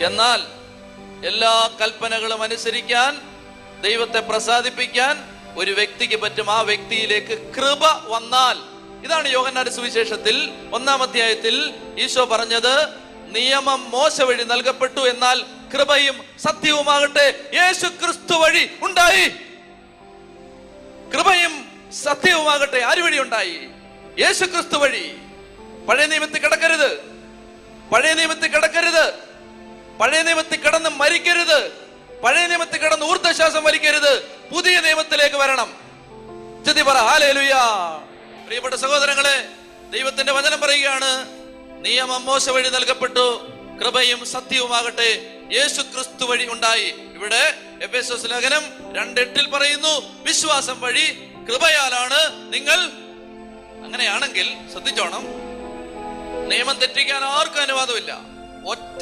എന്നാൽ എല്ലാ കൽപ്പനകളും അനുസരിക്കാൻ, ദൈവത്തെ പ്രസാദിപ്പിക്കാൻ ഒരു വ്യക്തിക്ക് പറ്റും. ആ വ്യക്തിയിലേക്ക് കൃപ വന്നാൽ, ഇതാണ് യോഹന്നാന്റെ സുവിശേഷത്തിൽ 1-ാം അധ്യായത്തിൽ ഈശോ പറഞ്ഞത്, നിയമം മോശ വഴി നൽകപ്പെട്ടു, എന്നാൽ കൃപയും സത്യവുമാകട്ടെ യേശു ക്രിസ്തു വഴി ഉണ്ടായി. കൃപയും സത്യവുമാകട്ടെ ആര് വഴി ഉണ്ടായി? യേശു ക്രിസ്തു വഴി. പഴയ നിയമത്തിൽ കിടക്കരുത്, പഴയ നിയമത്തിൽ കിടക്കരുത്, പഴയ നിയമത്തിൽ കിടന്ന് മരിക്കരുത്, പഴയ നിയമത്തിൽ കിടന്ന് ഊർദ്ധശ്വാസം വലിക്കരുത്. പുതിയ നിയമത്തിലേക്ക് വരണം. ചെത്തി പറ ഹല്ലേലൂയ. പ്രിയപ്പെട്ട സഹോദരങ്ങളെ, ദൈവത്തിന്റെ വചനം പറയുകയാണ്, നിയമം മോശ വഴി നൽകപ്പെട്ടു, കൃപയും സത്യവുമാകട്ടെ യേശു ക്രിസ്തു വഴി ഉണ്ടായി. ഇവിടെ എഫേസ്യോസ് ലേഖനം 2:8 പറയുന്നു, വിശ്വാസം വഴി കൃപയാലാണ് നിങ്ങൾ. അങ്ങനെയാണെങ്കിൽ ശ്രദ്ധിച്ചോണം, നിയമം തെറ്റിക്കാൻ ആർക്കും അനുവാദമില്ല. ഒറ്റ